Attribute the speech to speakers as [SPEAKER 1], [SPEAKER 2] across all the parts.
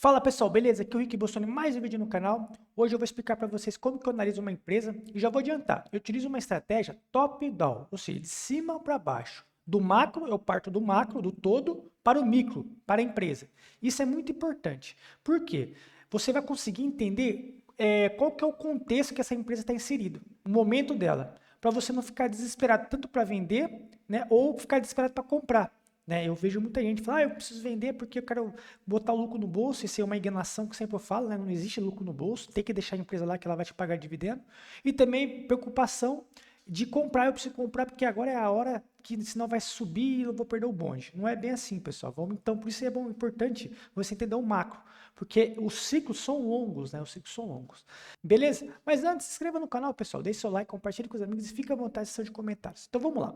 [SPEAKER 1] Fala pessoal, beleza? Aqui é o Rick Bossoni, mais um vídeo no canal. Hoje eu vou explicar para vocês como que eu analiso uma empresa e já vou adiantar. Eu utilizo uma estratégia top-down, ou seja, de cima para baixo. Do macro, eu parto do macro, do todo, para o micro, para a empresa. Isso é muito importante. Por quê? Você vai conseguir entender qual que é o contexto que essa empresa está inserida, o momento dela, para você não ficar desesperado tanto para vender, né, ou ficar desesperado para comprar. Né, eu vejo muita gente falar, eu preciso vender porque eu quero botar o lucro no bolso. Isso é uma enganação que sempre eu falo, né? Não existe lucro no bolso, tem que deixar a empresa lá que ela vai te pagar dividendo. E também preocupação de comprar, eu preciso comprar porque agora é a hora que senão vai subir e eu vou perder o bonde. Não é bem assim, pessoal. Então, por isso é bom, importante você entender o macro, porque os ciclos são longos, né? Os ciclos são longos. Beleza? Mas antes, se inscreva no canal, pessoal. Deixe seu like, compartilhe com os amigos e fique à vontade na seção de comentários. Então, vamos lá.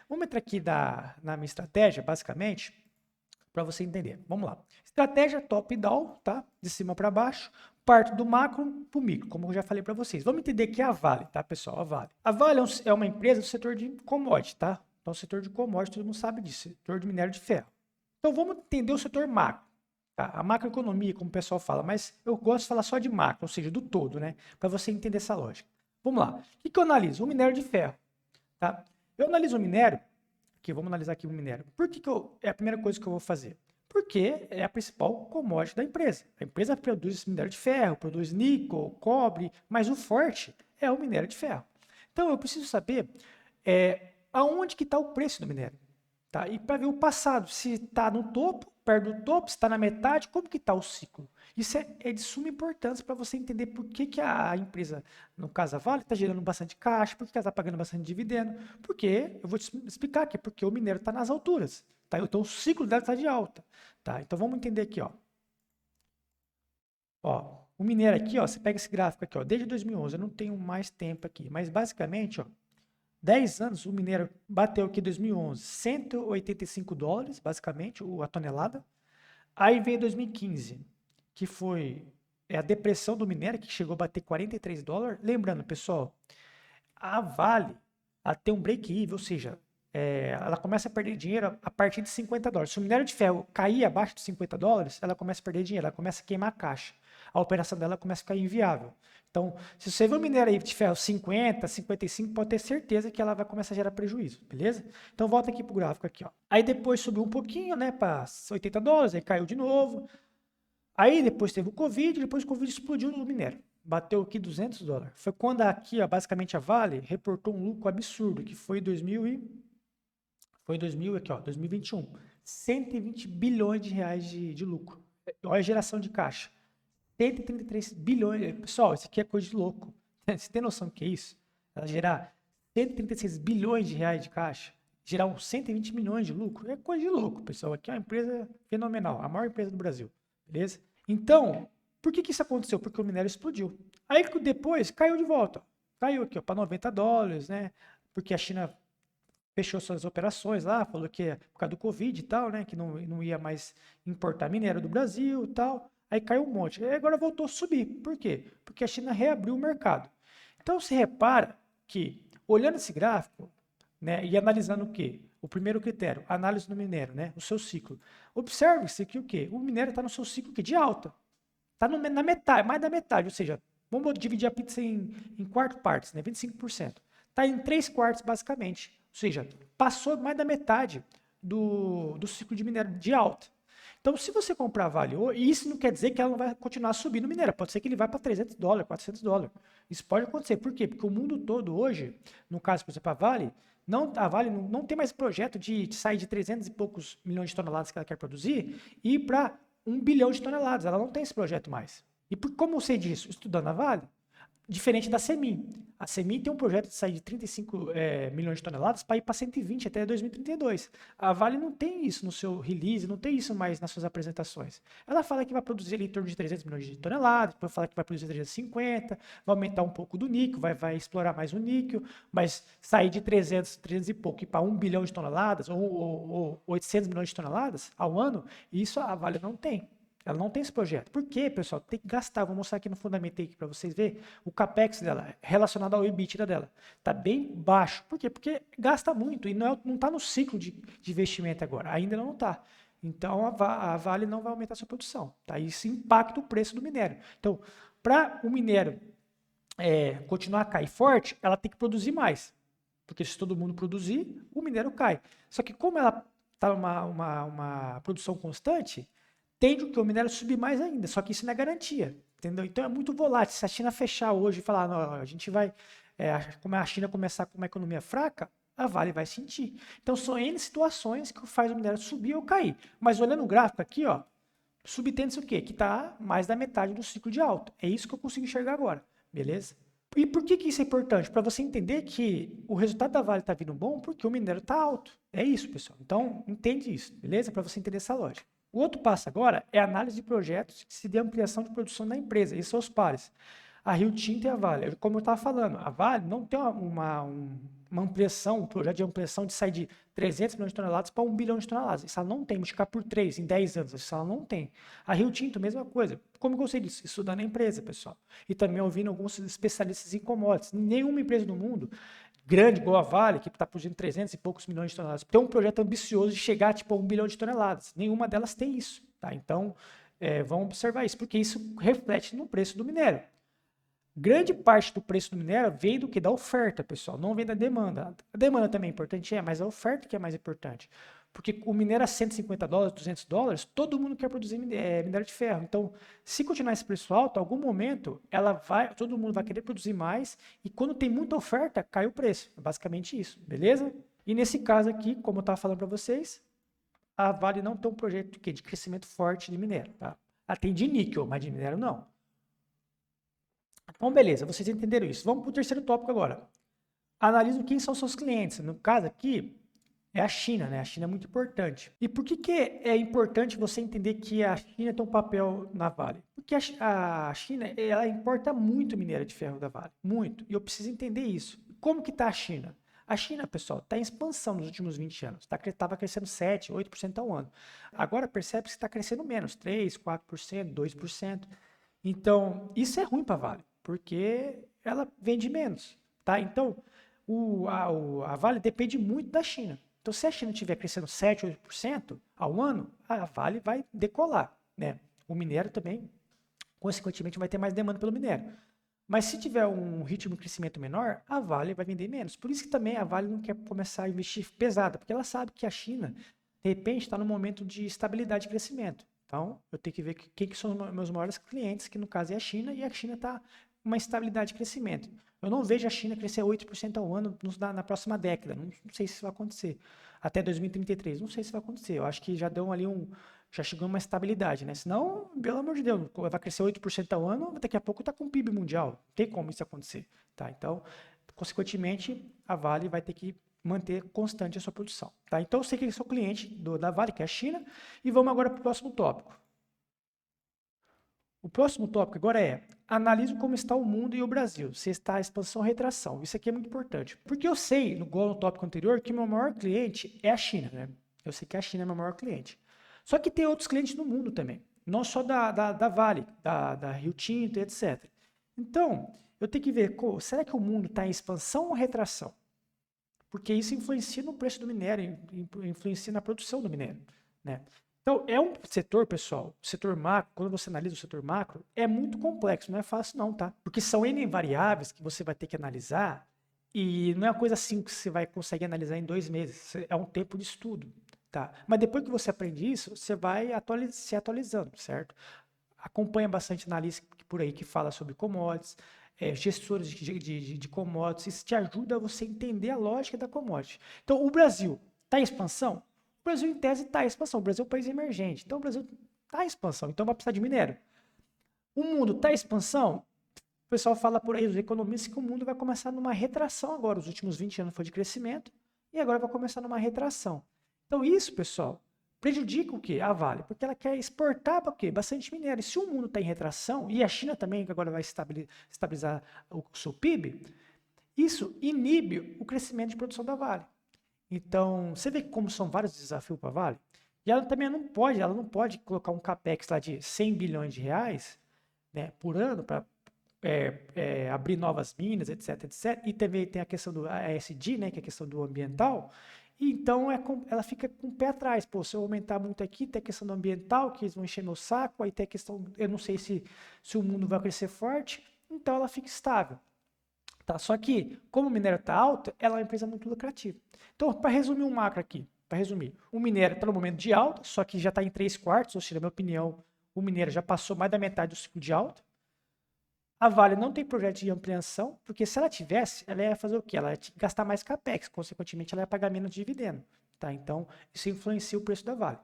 [SPEAKER 1] Vamos entrar aqui na minha estratégia, basicamente, para você entender. Vamos lá. Estratégia top-down, tá? De cima para baixo. Parto do macro para o micro, como eu já falei para vocês. Vamos entender que é a Vale, tá, pessoal? A Vale. A Vale é uma empresa do setor de commodity, tá? Então, o setor de commodity, todo mundo sabe disso, setor de minério de ferro. Então, vamos entender o setor macro, tá? A macroeconomia, como o pessoal fala, mas eu gosto de falar só de macro, ou seja, do todo, né? Para você entender essa lógica. Vamos lá. O que eu analiso? O minério de ferro, tá? Eu analiso o minério, aqui, vamos analisar aqui o minério. Por que é a primeira coisa que eu vou fazer? Porque é a principal commodity da empresa. A empresa produz minério de ferro, produz níquel, cobre, mas o forte é o minério de ferro. Então eu preciso saber aonde que está o preço do minério. Tá? E para ver o passado, se está no topo, perto do topo, se está na metade, como que está o ciclo. Isso é de suma importância para você entender por que a empresa, no caso a Vale, está gerando bastante caixa, por que ela está pagando bastante dividendo. Porque, eu vou te explicar aqui, porque o minério está nas alturas. Tá? Então o ciclo dela está de alta. Tá? Então vamos entender aqui. O minério aqui, você pega esse gráfico aqui, desde 2011, eu não tenho mais tempo aqui, mas basicamente, 10 anos, o minério bateu aqui em 2011, $185, basicamente, a tonelada. Aí veio 2015, que foi a depressão do minério, que chegou a bater $43. Lembrando, pessoal, a Vale ela tem um break-even, ou seja, ela começa a perder dinheiro a partir de $50. Se o minério de ferro cair abaixo de $50, ela começa a perder dinheiro, ela começa a queimar a caixa. A operação dela começa a ficar inviável. Então, se você vê o minério aí de ferro 50, 55, pode ter certeza que ela vai começar a gerar prejuízo, beleza? Então, volta aqui para o gráfico aqui. Aí depois subiu um pouquinho, né, para $80, aí caiu de novo. Aí depois teve o Covid, depois o Covid explodiu no minério. Bateu aqui $200. Foi quando aqui, basicamente a Vale reportou um lucro absurdo, que foi 2021. 120 bilhões de reais de lucro. Olha a geração de caixa. 133 bilhões. Pessoal, isso aqui é coisa de louco. Você tem noção do que é isso? Ela gerar 136 bilhões de reais de caixa, gerar uns 120 milhões de lucro, é coisa de louco, pessoal. Aqui é uma empresa fenomenal, a maior empresa do Brasil, beleza? Então, por que isso aconteceu? Porque o minério explodiu. Aí depois caiu de volta. Caiu aqui para $90, né? Porque a China fechou suas operações lá, falou que é por causa do Covid e tal, né? Que não ia mais importar minério do Brasil e tal. Aí caiu um monte. Aí agora voltou a subir. Por quê? Porque a China reabriu o mercado. Então se repara que, olhando esse gráfico, né, e analisando o quê? O primeiro critério, análise do minério, né? O seu ciclo. Observe-se que o quê? O minério está no seu ciclo de alta. Está na metade, mais da metade, ou seja, vamos dividir a pizza em 4 partes, né? 25%. Está em 3 quartos, basicamente. Ou seja, passou mais da metade do ciclo de minério de alta. Então, se você comprar Vale, e isso não quer dizer que ela não vai continuar subindo minério. Pode ser que ele vá para $300, $400. Isso pode acontecer. Por quê? Porque o mundo todo hoje, no caso, por exemplo, a Vale não tem mais projeto de sair de 300 e poucos milhões de toneladas que ela quer produzir e ir para 1 bilhão de toneladas. Ela não tem esse projeto mais. E como eu sei disso? Estudando a Vale, diferente da Semin. A Semin tem um projeto de sair de 35 milhões de toneladas para ir para 120 até 2032. A Vale não tem isso no seu release, não tem isso mais nas suas apresentações. Ela fala que vai produzir ali em torno de 300 milhões de toneladas, depois fala que vai produzir 350, vai aumentar um pouco do níquel, vai explorar mais o níquel, mas sair de 300 e pouco e para 1 bilhão de toneladas ou 800 milhões de toneladas ao ano, isso a Vale não tem. Ela não tem esse projeto. Por quê, pessoal? Tem que gastar. Vou mostrar aqui no fundamento para vocês verem. O capex dela, relacionado ao EBITDA dela, está bem baixo. Por quê? Porque gasta muito e não está no ciclo de investimento agora. Ainda não está. Então a Vale não vai aumentar a sua produção, tá? Isso impacta o preço do minério. Então, para o minério continuar a cair forte, ela tem que produzir mais. Porque se todo mundo produzir, o minério cai. Só que como ela está uma produção constante, tende o minério subir mais ainda. Só que isso não é garantia, entendeu? Então é muito volátil. Se a China fechar hoje e falar, não, a gente vai, como a China começar com uma economia fraca, a Vale vai sentir. Então são N situações que faz o minério subir ou cair. Mas olhando o gráfico aqui, ó, subtende-se o quê? Que está mais da metade do ciclo de alta. É isso que eu consigo enxergar agora, beleza? E por que isso é importante? Para você entender que o resultado da Vale está vindo bom porque o minério está alto. É isso, pessoal. Então, entende isso, beleza? Para você entender essa lógica. O outro passo agora é a análise de projetos que se dê ampliação de produção da empresa. Esses são os pares. A Rio Tinto e a Vale. Como eu estava falando, a Vale não tem uma ampliação, um projeto de ampliação de sair de 300 milhões de toneladas para 1 bilhão de toneladas. Isso ela não tem, multiplicar por 3 em 10 anos. Isso ela não tem. A Rio Tinto, mesma coisa. Como eu sei disso? Estudando a empresa, pessoal. E também ouvindo alguns especialistas em commodities. Nenhuma empresa do mundo grande, igual a Vale, que está produzindo 300 e poucos milhões de toneladas, tem um projeto ambicioso de chegar tipo, a 1 bilhão de toneladas. Nenhuma delas tem isso. Tá? Então, vamos observar isso, porque isso reflete no preço do minério. Grande parte do preço do minério vem do que? Da oferta, pessoal, não vem da demanda. A demanda também é importante, mas a oferta que é mais importante. Porque o minério a 150 dólares, 200 dólares, todo mundo quer produzir minério de ferro. Então, se continuar esse preço alto, em algum momento, todo mundo vai querer produzir mais e quando tem muita oferta, cai o preço. É basicamente isso, beleza? E nesse caso aqui, como eu estava falando para vocês, a Vale não tem um projeto de crescimento forte de minério. Tá? Ela tem de níquel, mas de minério não. Então, beleza, vocês entenderam isso. Vamos para o terceiro tópico agora. Analise quem são seus clientes. No caso aqui, é a China, né? A China é muito importante. E por que é importante você entender que a China tem um papel na Vale? Porque a China, ela importa muito minério de ferro da Vale. Muito. E eu preciso entender isso. Como que está a China? A China, pessoal, está em expansão nos últimos 20 anos. Estava crescendo 7, 8% ao ano. Agora percebe-se que está crescendo menos, 3, 4%, 2%. Então, isso é ruim para a Vale, porque ela vende menos, tá? Então, a Vale depende muito da China. Então, se a China estiver crescendo 7, 8% ao ano, a Vale vai decolar, né? O minério também, consequentemente, vai ter mais demanda pelo minério. Mas se tiver um ritmo de crescimento menor, a Vale vai vender menos. Por isso que também a Vale não quer começar a investir pesada, porque ela sabe que a China, de repente, está num momento de estabilidade de crescimento. Então, eu tenho que ver quem que são os meus maiores clientes, que no caso é a China, e a China está uma estabilidade de crescimento. Eu não vejo a China crescer 8% ao ano na próxima década. Não sei se isso vai acontecer. Até 2033, não sei se vai acontecer. Eu acho que já deu ali já chegou uma estabilidade, né? Senão, pelo amor de Deus, vai crescer 8% ao ano, daqui a pouco está com o PIB mundial. Não tem como isso acontecer, tá? Então, consequentemente, a Vale vai ter que manter constante a sua produção, tá? Então, eu sei que eu sou cliente da Vale, que é a China, e vamos agora para o próximo tópico. O próximo tópico agora é: analise como está o mundo e o Brasil, se está expansão ou retração. Isso aqui é muito importante, porque eu sei, igual no tópico anterior, que meu maior cliente é a China, né? Eu sei que a China é meu maior cliente. Só que tem outros clientes no mundo também, não só da Vale, da Rio Tinto, etc. Então, eu tenho que ver, será que o mundo está em expansão ou retração? Porque isso influencia no preço do minério, influencia na produção do minério, né? Então, é um setor, pessoal, o setor macro, quando você analisa o setor macro, é muito complexo, não é fácil não, tá? Porque são N variáveis que você vai ter que analisar e não é uma coisa assim que você vai conseguir analisar em 2 meses, é um tempo de estudo, tá? Mas depois que você aprende isso, você vai se atualizando, certo? Acompanha bastante analista por aí que fala sobre commodities, gestores de commodities, isso te ajuda a você entender a lógica da commodity. Então, o Brasil está em expansão? O Brasil, em tese, está em expansão. O Brasil é um país emergente. Então, o Brasil está em expansão. Então, vai precisar de minério. O mundo está em expansão? O pessoal fala por aí, os economistas, que o mundo vai começar numa retração agora. Os últimos 20 anos foi de crescimento e agora vai começar numa retração. Então, isso, pessoal, prejudica o quê? A Vale. Porque ela quer exportar para o quê? Bastante minério. E se o mundo está em retração, e a China também, que agora vai estabilizar o seu PIB, isso inibe o crescimento de produção da Vale. Então, você vê como são vários desafios para a Vale? E ela também ela não pode colocar um capex lá de 100 bilhões de reais, né, por ano para abrir novas minas, etc, etc. E também tem a questão do ASG, né, que é a questão do ambiental. E então ela fica com o pé atrás. Pô, se eu aumentar muito aqui, tem a questão do ambiental, que eles vão encher meu saco, aí tem a questão, eu não sei se o mundo vai crescer forte, então ela fica estável. Tá? Só que, como o minério está alto, ela é uma empresa muito lucrativa. Então, para resumir um macro aqui, para resumir, o minério está no momento de alta, só que já está em 3/4, ou seja, na minha opinião, o minério já passou mais da metade do ciclo de alta. A Vale não tem projeto de ampliação, porque se ela tivesse, ela ia fazer o quê? Ela ia gastar mais capex, consequentemente ela ia pagar menos dividendo. Tá? Então, isso influencia o preço da Vale.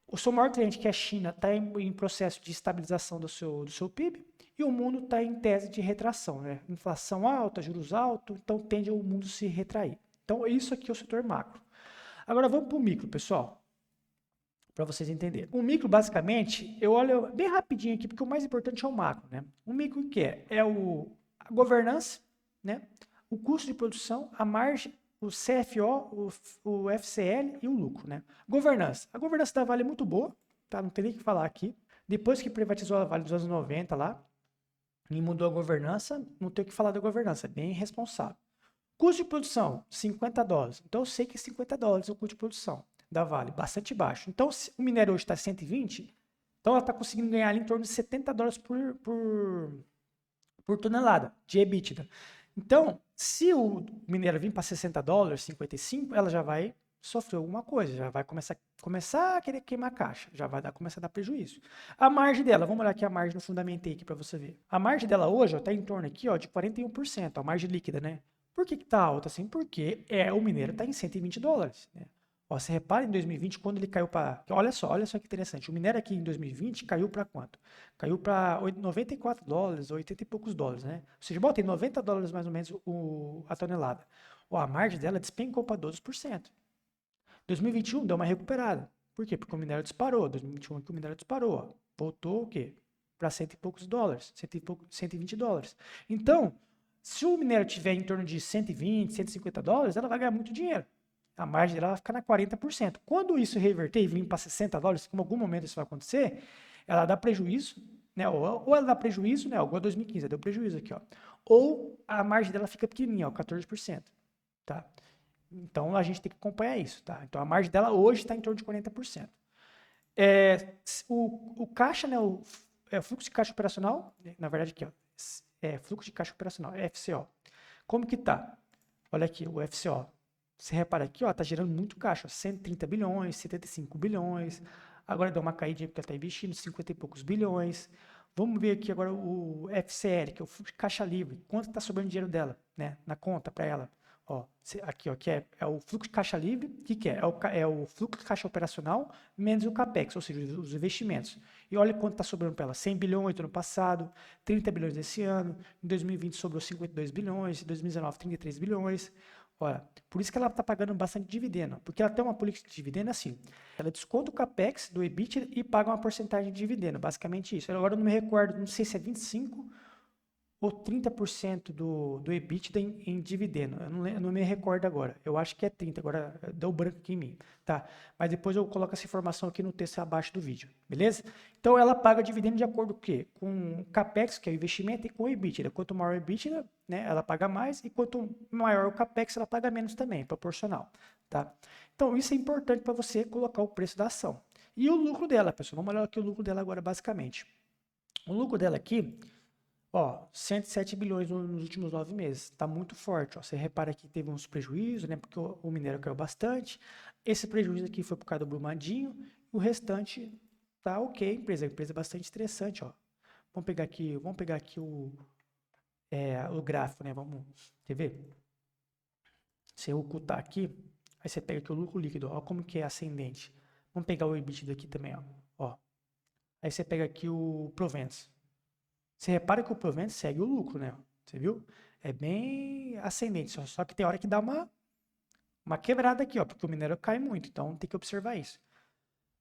[SPEAKER 1] O seu maior cliente, que é a China, está em processo de estabilização do seu PIB, e o mundo está em tese de retração, né? Inflação alta, juros altos, então tende o mundo se retrair. Então, isso aqui é o setor macro. Agora vamos para o micro, pessoal, para vocês entenderem. O micro, basicamente, eu olho bem rapidinho aqui, porque o mais importante é o macro, né? O micro, o que é? É a governança, né? O custo de produção, a margem, o CFO, o FCL e o lucro, né? Governança. A governança da Vale é muito boa, tá? Não tem nem o que falar aqui. Depois que privatizou a Vale nos anos 90 lá, e mudou a governança, não tem o que falar da governança, é bem responsável. Custo de produção, $50. Então eu sei que $50 é o custo de produção da Vale, bastante baixo. Então, se o minério hoje está 120, então ela está conseguindo ganhar ali em torno de $70 por tonelada de EBITDA. Então, se o minério vir para $60, 55, ela já vai sofrer alguma coisa, já vai começar a querer queimar a caixa, já vai começar a dar prejuízo. A margem dela, vamos olhar aqui a margem no fundamentei aqui para você ver. A margem dela hoje está em torno aqui, ó, de 41%, a margem líquida, né? Por que está alta assim? Porque o minério está em $120, né? Ó, você repara em 2020, quando ele caiu para... olha só que interessante. O minério aqui em 2020 caiu para quanto? Caiu para $94, 80 e poucos dólares, né? Ou seja, bota em $90 mais ou menos a tonelada. Ó, a margem dela despencou para 12%. 2021 deu uma recuperada. Por quê? Porque o minério disparou. 2021 aqui o minério disparou. Ó. Voltou o quê? Para 100 e poucos dólares. $120. Então, se o minério tiver em torno de 120, $150, ela vai ganhar muito dinheiro. A margem dela vai ficar na 40%. Quando isso reverter e vir para $60, que em algum momento isso vai acontecer, ela dá prejuízo, né? Ou ela dá prejuízo, né? Igual 2015, deu prejuízo aqui, ó. Ou a margem dela fica pequenininha, ó, 14%, tá? Então a gente tem que acompanhar isso, tá? Então a margem dela hoje está em torno de 40%. O caixa, né? O fluxo de caixa operacional, na verdade aqui, ó, fluxo de caixa operacional, FCO. Como que tá? Olha aqui, o FCO. Você repara aqui, ó, tá gerando muito caixa, 130 bilhões, 75 bilhões. Agora deu uma caída porque ela está investindo 50 e poucos bilhões. Vamos ver aqui agora o FCL, que é o fluxo de caixa livre. Quanto está sobrando dinheiro dela, né, na conta para ela? Ó, aqui, ó, que é o fluxo de caixa livre. O que é? É o fluxo de caixa operacional menos o CAPEX, ou seja, os investimentos. E olha quanto está sobrando para ela. 100 bilhões no ano passado, 30 bilhões desse ano. Em 2020 sobrou 52 bilhões, em 2019 33 bilhões. Olha, por isso que ela está pagando bastante dividendo, porque ela tem uma política de dividendo assim. Ela desconta o CAPEX do EBITDA e paga uma porcentagem de dividendo, basicamente isso. Agora eu não me recordo, não sei se é 25 ou 30% do EBITDA em dividendo. Eu não me recordo agora. Eu acho que é 30, agora deu branco aqui em mim, tá? Mas depois eu coloco essa informação aqui no texto abaixo do vídeo, beleza? Então ela paga dividendo de acordo com o quê? Com o CAPEX, que é o investimento, e com o EBITDA. Quanto maior o EBITDA, né, ela paga mais, e quanto maior o CAPEX, ela paga menos também, proporcional, tá? Então isso é importante para você colocar o preço da ação. E o lucro dela, pessoal, vamos olhar aqui o lucro dela agora basicamente. O lucro dela aqui, ó, 107 bilhões nos últimos 9 meses. Está muito forte. Ó. Você repara que teve uns prejuízos, né? Porque o minério caiu bastante. Esse prejuízo aqui foi por causa do Brumadinho. O restante tá ok, empresa. A empresa é bastante interessante, ó. Vamos pegar aqui o gráfico, né? Vamos, quer ver? Se eu ocultar aqui, aí você pega aqui o lucro líquido, ó, como que é ascendente. Vamos pegar o EBITDA aqui também, ó. Aí você pega aqui o Provença. Você repara que o Provença segue o lucro, né? Você viu? É bem ascendente, só que tem hora que dá uma quebrada aqui, ó, porque o minério cai muito, então tem que observar isso.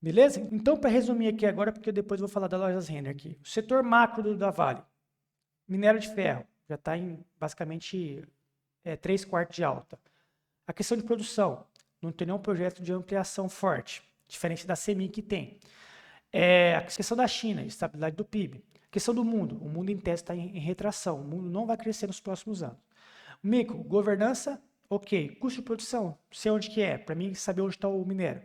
[SPEAKER 1] Beleza? Então, para resumir aqui agora, porque depois eu vou falar da Lojas Renner aqui. O setor macro da Vale, minério de ferro, já está em basicamente 3/4 de alta. A questão de produção, não tem nenhum projeto de ampliação forte, diferente da CEMIG que tem. A questão da China, estabilidade do PIB. A questão do mundo, o mundo em tese está em retração, o mundo não vai crescer nos próximos anos. Micro, governança ok. Custo de produção, sei onde que é, para mim saber onde está o minério.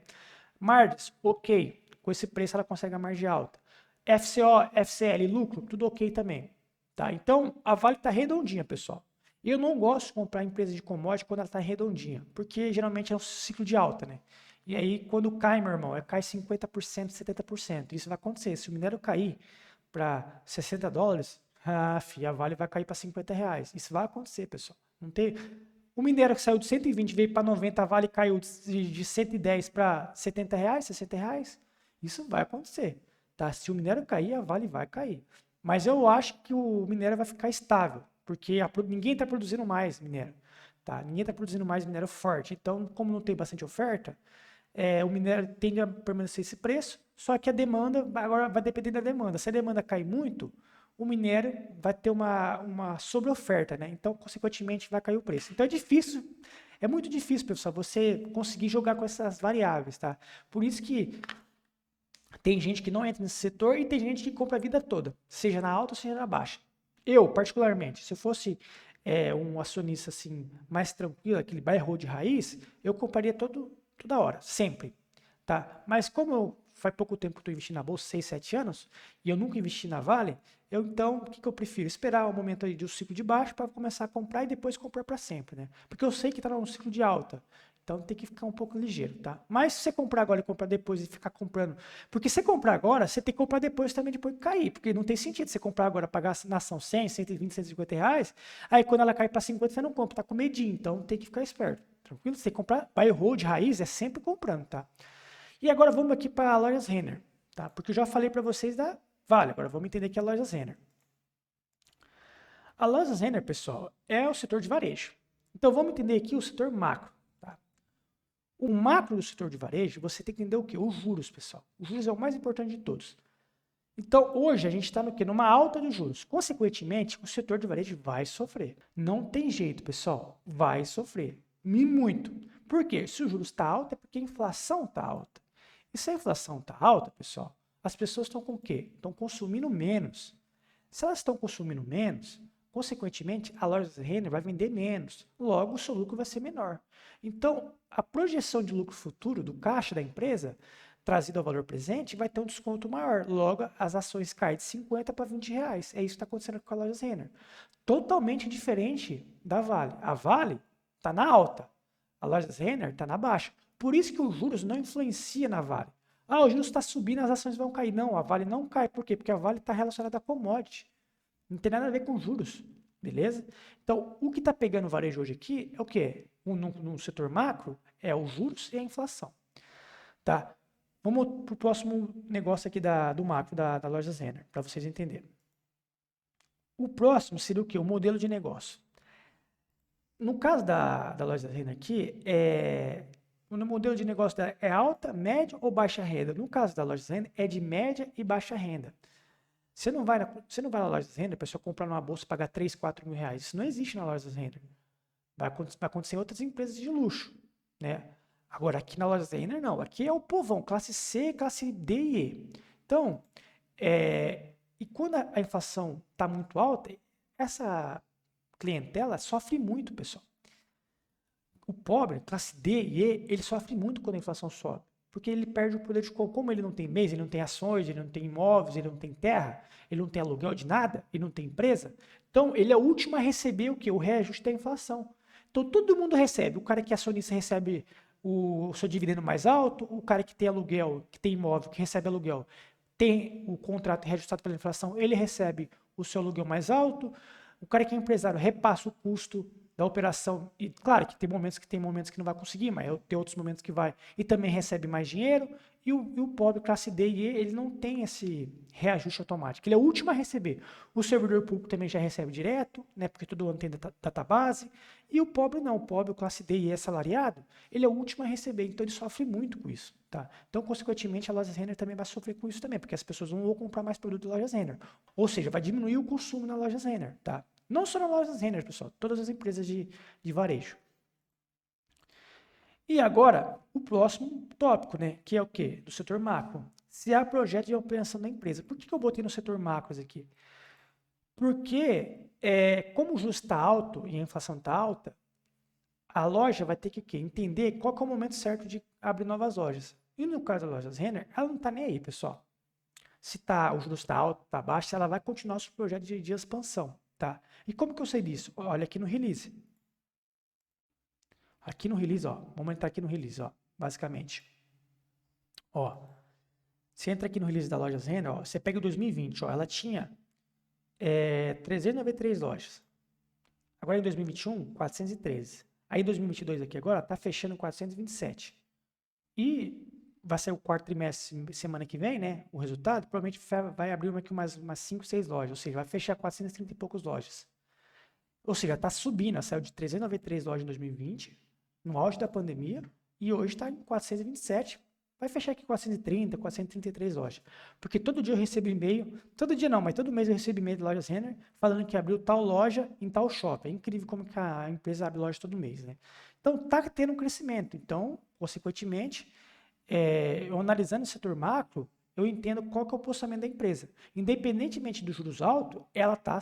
[SPEAKER 1] Margens, ok. Com esse preço ela consegue a margem alta. FCO, FCL, lucro, tudo ok também. Tá? Então, a Vale está redondinha, pessoal. Eu não gosto de comprar empresa de commodity quando ela está redondinha, porque geralmente é um ciclo de alta, né? E aí, quando cai, meu irmão, cai 50%, 70%. Isso vai acontecer. Se o minério cair para $60, a Vale vai cair para R$ 50. Isso vai acontecer, pessoal. Não tem... O minério que saiu de 120 veio para 90, a Vale caiu de 110 para R$ 70, R$ 60. Isso vai acontecer. Tá? Se o minério cair, a Vale vai cair. Mas eu acho que o minério vai ficar estável, porque ninguém está produzindo mais minério. Tá? Ninguém está produzindo mais minério forte. Então, como não tem bastante oferta, o minério tende a permanecer esse preço, só que a demanda agora vai depender da demanda. Se a demanda cair muito, o minério vai ter uma sobreoferta, né? Então, consequentemente, vai cair o preço. Então, é muito difícil, pessoal, você conseguir jogar com essas variáveis, tá? Por isso que tem gente que não entra nesse setor e tem gente que compra a vida toda, seja na alta ou seja na baixa. Eu, particularmente, se eu fosse um acionista assim mais tranquilo, aquele buy and hold raiz, eu compraria toda hora, sempre, tá? Mas como faz pouco tempo que estou investindo na bolsa, 6, 7 anos, e eu nunca investi na Vale, então, o que eu prefiro? Esperar o momento aí de um ciclo de baixo para começar a comprar e depois comprar para sempre, né? Porque eu sei que está num ciclo de alta, então tem que ficar um pouco ligeiro, tá? Mas se você comprar agora e comprar depois e ficar comprando, porque se você comprar agora, você tem que comprar depois também, depois que cair, porque não tem sentido você comprar agora, pagar na ação 100, 120, R$ 150, aí quando ela cai para 50 você não compra, tá com medinho, então tem que ficar esperto, tranquilo? Você tem que comprar buy and hold raiz, é sempre comprando, tá? E agora vamos aqui para a Lojas Renner, tá? Porque eu já falei para vocês da Vale, agora vamos entender que é a Lojas Renner. A Lojas Renner, pessoal, é o setor de varejo. Então vamos entender aqui o setor macro. Tá? O macro do setor de varejo, você tem que entender o quê? Os juros, pessoal. Os juros é o mais importante de todos. Então, hoje a gente está no quê? Numa alta de juros. Consequentemente, o setor de varejo vai sofrer. Não tem jeito, pessoal. Vai sofrer. E muito. Por quê? Se o juros está alto, é porque a inflação está alta. E se a inflação está alta, pessoal, as pessoas estão com o quê? Estão consumindo menos. Se elas estão consumindo menos, consequentemente, a loja Renner vai vender menos. Logo, o seu lucro vai ser menor. Então, a projeção de lucro futuro do caixa da empresa, trazido ao valor presente, vai ter um desconto maior. Logo, as ações caem de 50 para R$ 20. É isso que está acontecendo com a loja Renner. Totalmente diferente da Vale. A Vale está na alta. A loja Renner está na baixa. Por isso que os juros não influenciam na Vale. O juros está subindo, as ações vão cair. Não, a Vale não cai. Por quê? Porque a Vale está relacionada a commodity. Não tem nada a ver com juros, beleza? Então, o que está pegando o varejo hoje aqui é o quê? No setor macro, é os juros e a inflação. Tá? Vamos para o próximo negócio aqui do macro da Lojas Renner, para vocês entenderem. O próximo seria o quê? O modelo de negócio. No caso da Lojas Renner aqui, o modelo de negócio dela é alta, média ou baixa renda? No caso da Lojas Renner, é de média e baixa renda. Você não vai na loja das rendas, a pessoa comprar numa bolsa e pagar 3, 4 mil reais. Isso não existe na loja das rendas. Vai acontecer em outras empresas de luxo, né? Agora, aqui na loja das rendas, não. Aqui é o povão, classe C, classe D e E. Então, e quando a inflação está muito alta, essa clientela sofre muito, pessoal. O pobre, classe D e E, ele sofre muito quando a inflação sobe. Porque ele perde o poder de compra. Como ele não tem mês, ele não tem ações, ele não tem imóveis, ele não tem terra, ele não tem aluguel de nada, ele não tem empresa. Então, ele é o último a receber o quê? O reajuste da inflação. Então, todo mundo recebe. O cara que é acionista recebe o seu dividendo mais alto, o cara que tem aluguel, que tem imóvel, que recebe aluguel, tem o contrato reajustado pela inflação, ele recebe o seu aluguel mais alto. O cara que é empresário repassa o custo da operação, e claro que tem momentos que não vai conseguir, mas tem outros momentos que vai, e também recebe mais dinheiro, e o pobre classe D e E, ele não tem esse reajuste automático, ele é o último a receber. O servidor público também já recebe direto, né, porque todo ano tem database, e o pobre não, o pobre, o classe D e E assalariado, ele é o último a receber, então ele sofre muito com isso, tá? Então, consequentemente, a Lojas Renner também vai sofrer com isso também, porque as pessoas não vão comprar mais produto da Lojas Renner, ou seja, vai diminuir o consumo na Lojas Renner, tá? Não só na Lojas Renner, pessoal, todas as empresas de varejo. E agora, o próximo tópico, né, que é o quê? Do setor macro. Se há projeto de ampliação da empresa. Por que eu botei no setor macros aqui? Porque, como o juros está alto e a inflação está alta, a loja vai ter que o quê? Entender qual que é o momento certo de abrir novas lojas. E no caso das lojas Renner, ela não está nem aí, pessoal. Se o juros está alto, está baixo, ela vai continuar o seu projeto de expansão, tá? E como que eu sei disso? Olha aqui no release. Aqui no release, ó, vamos entrar aqui no release, ó, basicamente. Ó, você entra aqui no release da loja Renner, ó, você pega o 2020, ó, ela tinha 393 lojas. Agora em 2021, 413. Aí em 2022 aqui agora, tá fechando 427. E vai ser o quarto trimestre semana que vem, né? O resultado, provavelmente vai abrir aqui umas 5, 6 lojas, ou seja, vai fechar 430 e poucas lojas. Ou seja, tá subindo, saiu de 393 lojas em 2020, no auge da pandemia, e hoje está em 427. Vai fechar aqui 430, 433 lojas. Porque todo dia eu recebo e-mail, todo dia não, mas todo mês eu recebo e-mail de lojas Renner falando que abriu tal loja em tal shopping. É incrível como que a empresa abre loja todo mês, né? Então, tá tendo um crescimento. Então, consequentemente, eu analisando o setor macro, eu entendo qual que é o posicionamento da empresa. Independentemente dos juros altos, ela está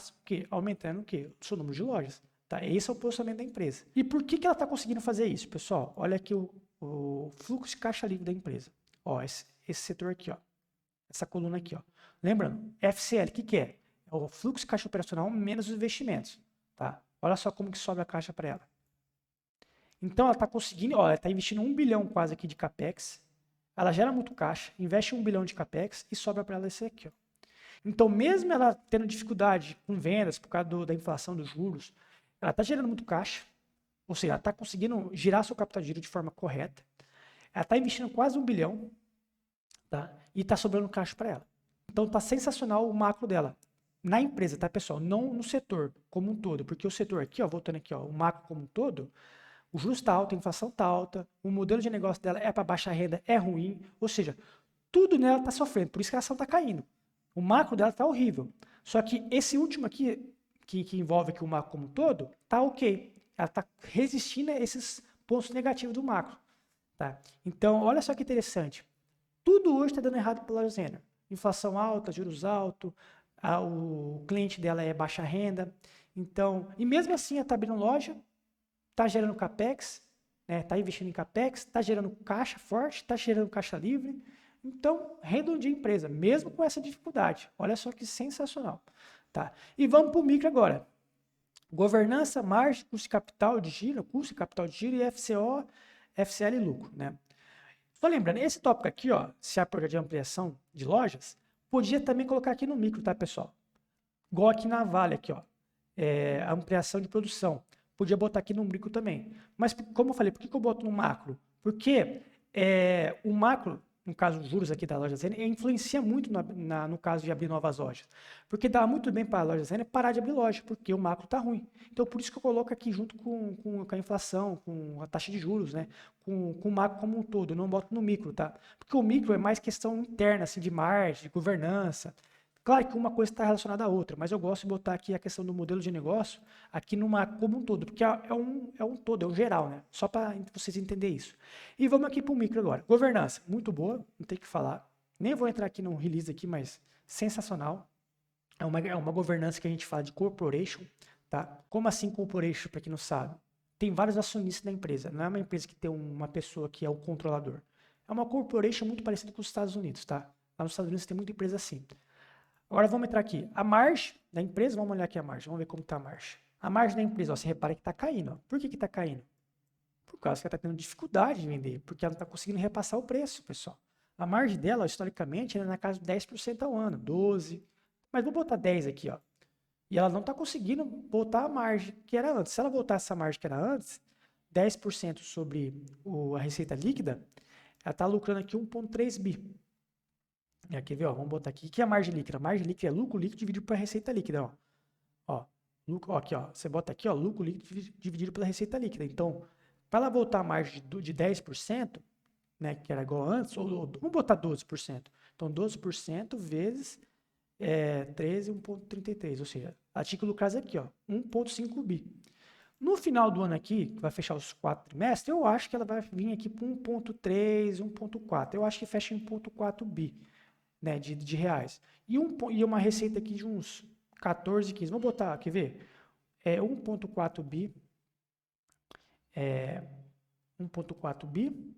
[SPEAKER 1] aumentando o seu número de lojas. Tá? Esse é o posicionamento da empresa. E por que ela está conseguindo fazer isso, pessoal? Olha aqui o fluxo de caixa livre da empresa. Ó, esse setor aqui, ó. Essa coluna aqui, ó. Lembrando, FCL, o que é? É o fluxo de caixa operacional menos os investimentos. Tá? Olha só como que sobe a caixa para ela. Então ela está conseguindo, ó, ela está investindo 1 bilhão quase aqui de capex. Ela gera muito caixa, investe 1 bilhão de capex e sobra para ela esse aqui, ó. Então, mesmo ela tendo dificuldade com vendas por causa da inflação dos juros, ela está gerando muito caixa, ou seja, ela está conseguindo girar seu capital de giro de forma correta. Ela está investindo quase 1 bilhão, tá? E está sobrando caixa para ela. Então, está sensacional o macro dela. Na empresa, tá, pessoal? Não no setor como um todo, porque o setor aqui, ó, voltando aqui, ó, o macro como um todo, o juros está alto, a inflação está alta, o modelo de negócio dela é para baixa renda, é ruim, ou seja, tudo nela está sofrendo, por isso que a ação está caindo. O macro dela está horrível. Só que esse último aqui, que envolve aqui o macro como um todo, está ok. Ela está resistindo a esses pontos negativos do macro. Tá? Então, olha só que interessante. Tudo hoje está dando errado para a loja Renner. Inflação alta, juros altos, o cliente dela é baixa renda. Então, e mesmo assim ela está abrindo loja, está gerando capex, né? Está investindo em capex, está gerando caixa forte, está gerando caixa livre. Então, redondeia a empresa, mesmo com essa dificuldade. Olha só que sensacional. Tá? E vamos para o micro agora. Governança, margem, custo de capital de giro, e FCO, FCL e lucro. Né? Só lembrando, esse tópico aqui, ó, se é projeto de ampliação de lojas, podia também colocar aqui no micro, tá, pessoal? Igual aqui na Vale, aqui, ó, a ampliação de produção. Podia botar aqui no micro também. Mas, como eu falei, por que eu boto no macro? Porque o macro, no caso, os juros aqui da loja Renner, influencia muito no caso de abrir novas lojas. Porque dá muito bem para a loja Renner parar de abrir loja, porque o macro está ruim. Então, por isso que eu coloco aqui junto com a inflação, com a taxa de juros, né? Com o macro como um todo, eu não boto no micro, tá? Porque o micro é mais questão interna, assim, de margem, de governança. Claro que uma coisa está relacionada à outra, mas eu gosto de botar aqui a questão do modelo de negócio aqui como um todo, porque é um todo, é um geral, né? Só para vocês entenderem isso. E vamos aqui para o micro agora. Governança, muito boa, não tem o que falar. Nem vou entrar aqui no release aqui, mas sensacional. É uma governança que a gente fala de corporation, tá? Como assim corporation, para quem não sabe? Tem vários acionistas da empresa, não é uma empresa que tem uma pessoa que é o controlador. É uma corporation muito parecida com os Estados Unidos, tá? Lá nos Estados Unidos tem muita empresa assim. Agora vamos entrar aqui. A margem da empresa, vamos olhar aqui a margem, vamos ver como está a margem. A margem da empresa, ó, você repara que está caindo. Ó. Por que está caindo? Por causa que ela está tendo dificuldade de vender, porque ela não está conseguindo repassar o preço, pessoal. A margem dela, historicamente, é na casa de 10% ao ano, 12%. Mas vou botar 10% aqui, ó. E ela não está conseguindo voltar a margem que era antes. Se ela voltasse essa margem que era antes, 10% sobre a receita líquida, ela está lucrando aqui 1,3 bi. Quer ver? Ó, vamos botar aqui. O que é a margem líquida? A margem líquida é lucro líquido dividido pela receita líquida. Lucro, aqui, ó, você bota aqui, ó, lucro líquido dividido pela receita líquida. Então, para ela voltar a margem de 10%, né, que era igual antes, vamos botar 12%. Então, 12% vezes 13, 1,33. Ou seja, ela tinha que lucrar aqui, ó, 1,5 bi. No final do ano aqui, que vai fechar os 4 trimestres, eu acho que ela vai vir aqui para 1,3, 1,4. Eu acho que fecha em 1,4 bi. Né, de reais. E uma receita aqui de uns 14, 15. Vamos botar, quer ver? 1,4 bi 1,4 bi,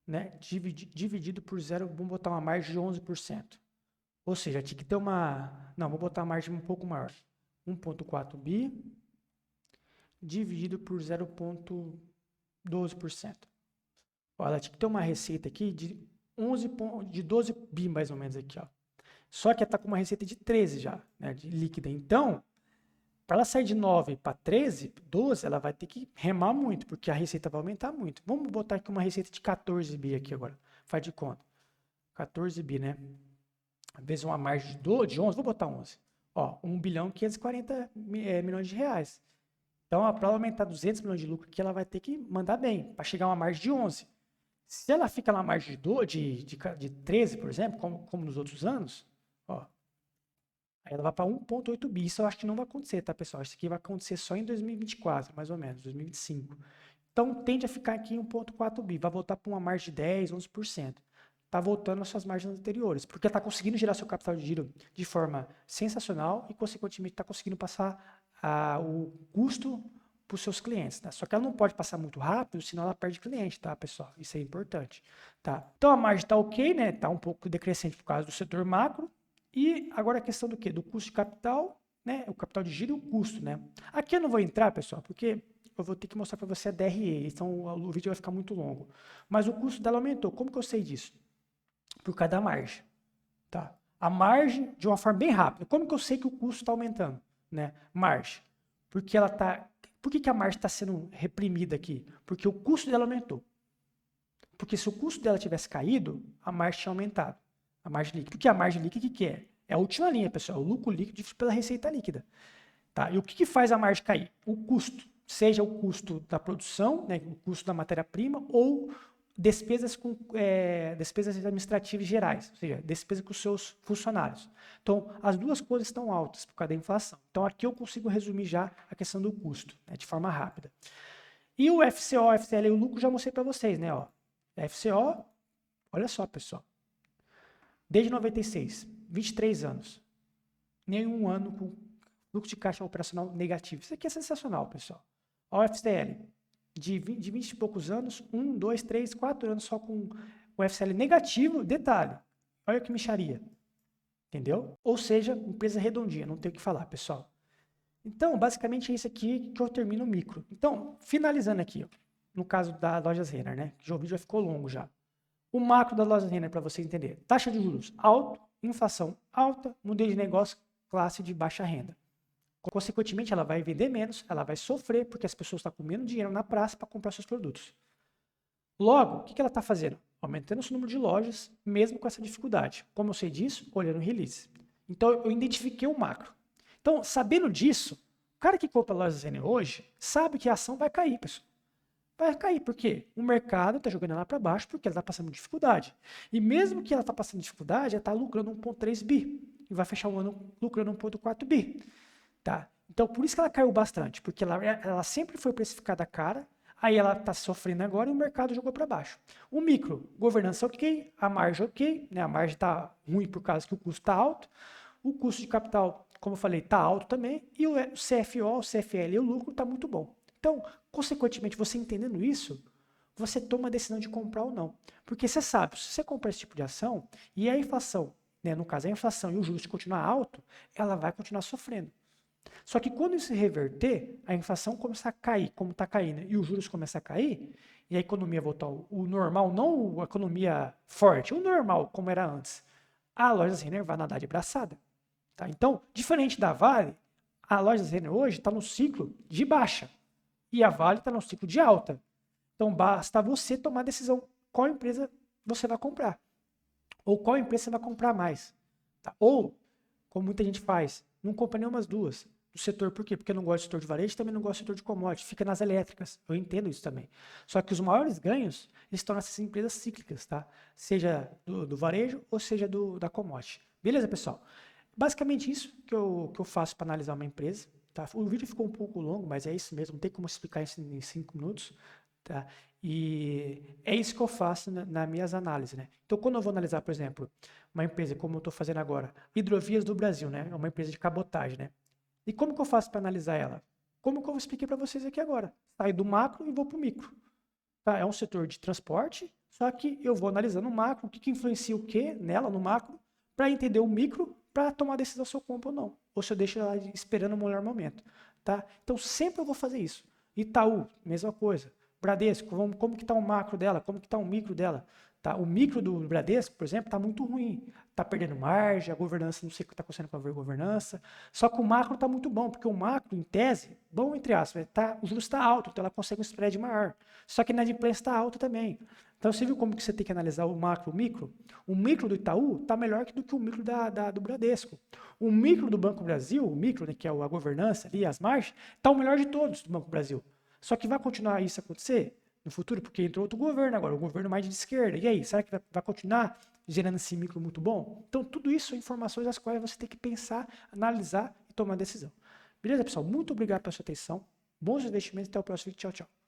[SPEAKER 1] né? Dividido por 0, vamos botar uma margem de 11%. Ou seja, tinha que ter uma... Não, vou botar uma margem um pouco maior. 1,4 bi dividido por 0,12%. Ela tinha que ter uma receita aqui de 12 bi mais ou menos aqui, ó. Só que ela está com uma receita de 13 já, né, de líquida. Então, para ela sair de 9 para 13, 12, ela vai ter que remar muito, porque a receita vai aumentar muito. Vamos botar aqui uma receita de 14 bi aqui agora. Faz de conta. 14 bi, né? Vezes uma margem de 11, vou botar 11. Ó, 1 bilhão e 540 milhões de reais. Então, para ela aumentar 200 milhões de lucro aqui, ela vai ter que mandar bem, para chegar a uma margem de 11. Se ela fica na margem de 13, por exemplo, como nos outros anos, ó, aí ela vai para 1,8 bi. Isso eu acho que não vai acontecer, tá, pessoal? Isso aqui vai acontecer só em 2024, mais ou menos, 2025. Então, tende a ficar aqui em 1,4 bi. Vai voltar para uma margem de 10, 11%. Está voltando às suas margens anteriores, porque está conseguindo gerar seu capital de giro de forma sensacional e, consequentemente, está conseguindo passar o custo para os seus clientes, tá? Só que ela não pode passar muito rápido, senão ela perde cliente, tá, pessoal? Isso é importante, tá? Então, a margem está ok, né? Está um pouco decrescente por causa do setor macro. E agora a questão do quê? Do custo de capital, né? O capital de giro e o custo, né? Aqui eu não vou entrar, pessoal, porque eu vou ter que mostrar para você a DRE, então o vídeo vai ficar muito longo. Mas o custo dela aumentou. Como que eu sei disso? Por causa da margem, tá? A margem, de uma forma bem rápida. Como que eu sei que o custo está aumentando, né? Margem. Porque ela tá... Por que a margem está sendo reprimida aqui? Porque o custo dela aumentou. Porque se o custo dela tivesse caído, a margem tinha aumentado. A margem líquida. Porque a margem líquida, o que é? É a última linha, pessoal. O lucro líquido dividido pela receita líquida. Tá? E o que faz a margem cair? O custo. Seja o custo da produção, né, o custo da matéria-prima, ou despesas administrativas gerais, ou seja, despesa com os seus funcionários. Então, as duas coisas estão altas por causa da inflação. Então, aqui eu consigo resumir já a questão do custo, né, de forma rápida. E o FCO, FCL e o lucro já mostrei para vocês, né? Ó. FCO, olha só, pessoal. Desde 96, 23 anos. Nenhum ano com fluxo de caixa operacional negativo. Isso aqui é sensacional, pessoal. Ó, o FCL, de 20 e poucos anos, 1, 2, 3, 4 anos só com o FCL negativo. Detalhe, olha que mixaria. Entendeu? Ou seja, empresa redondinha, não tem o que falar, pessoal. Então, basicamente é isso aqui que eu termino o micro. Então, finalizando aqui, ó, no caso da Lojas Renner, né? Que o vídeo já ficou longo já. O macro da Lojas Renner, para você entender. Taxa de juros alto, inflação alta, modelo de negócio classe de baixa renda. Consequentemente, ela vai vender menos, ela vai sofrer, porque as pessoas estão com menos dinheiro na praça para comprar seus produtos. Logo, o que ela está fazendo? Aumentando o seu número de lojas, mesmo com essa dificuldade. Como eu sei disso? Olhando o release. Então, eu identifiquei o macro. Então, sabendo disso, o cara que compra Lojas Renner hoje sabe que a ação vai cair, pessoal. Vai cair, por quê? O mercado está jogando ela para baixo porque ela está passando dificuldade. E mesmo que ela está passando dificuldade, ela está lucrando 1,3 bi. E vai fechar o ano lucrando 1,4 bi. Tá? Então, por isso que ela caiu bastante. Porque ela sempre foi precificada cara, aí ela está sofrendo agora e o mercado jogou para baixo. O micro, governança ok, a margem ok, né? A margem está ruim por causa que o custo está alto. O custo de capital, como eu falei, está alto também. E o CFO, o CFL e o lucro está muito bom. Então, consequentemente, você entendendo isso, você toma a decisão de comprar ou não. Porque você sabe, se você comprar esse tipo de ação e a inflação, né, no caso a inflação e o juros continuar alto, ela vai continuar sofrendo. Só que quando isso se reverter, a inflação começar a cair, como está caindo, e os juros começam a cair, e a economia voltar ao normal, não a economia forte, o normal, como era antes, a Lojas Renner vai nadar de braçada. Tá? Então, diferente da Vale, a Lojas Renner hoje está no ciclo de baixa. E a Vale está no ciclo de alta. Então, basta você tomar a decisão qual empresa você vai comprar. Ou qual empresa você vai comprar mais. Tá? Ou, como muita gente faz, não compra nenhuma das duas. Do setor, por quê? Porque eu não gosto do setor de varejo, também não gosto do setor de commodity. Fica nas elétricas. Eu entendo isso também. Só que os maiores ganhos estão nessas empresas cíclicas, tá? Seja do varejo ou seja da commodity. Beleza, pessoal? Basicamente isso que eu faço para analisar uma empresa. Tá? O vídeo ficou um pouco longo, mas é isso mesmo, não tem como explicar isso em 5 minutos. Tá? E é isso que eu faço nas minhas análises. Né? Então, quando eu vou analisar, por exemplo, uma empresa como eu estou fazendo agora, Hidrovias do Brasil, né? É uma empresa de cabotagem. Né? E como que eu faço para analisar ela? como que eu expliquei para vocês aqui agora. Saio do macro e vou para o micro. Tá? É um setor de transporte, só que eu vou analisando o macro, o que influencia o que nela, no macro, para entender o micro, para tomar a decisão se eu compro ou não. Ou se eu deixo ela esperando o melhor momento. Tá? Então sempre eu vou fazer isso. Itaú, mesma coisa. Bradesco, como que está o macro dela, como que está o micro dela. Tá? O micro do Bradesco, por exemplo, está muito ruim. Está perdendo margem, a governança, não sei o que está acontecendo com a governança. Só que o macro está muito bom, porque o macro, em tese, bom entre aspas, o juros está alto, então ela consegue um spread maior. Só que a inadimplência está alta também. Então você viu como que você tem que analisar o macro e o micro? O micro do Itaú está melhor do que o micro do Bradesco. O micro do Banco Brasil, o micro, né, que é a governança ali, as margens, está o melhor de todos do Banco Brasil. Só que vai continuar isso a acontecer no futuro? Porque entrou outro governo agora, o governo mais de esquerda. E aí, será que vai continuar gerando esse micro muito bom? Então, tudo isso são informações as quais você tem que pensar, analisar e tomar decisão. Beleza, pessoal? Muito obrigado pela sua atenção. Bons investimentos. Até o próximo vídeo. Tchau, tchau.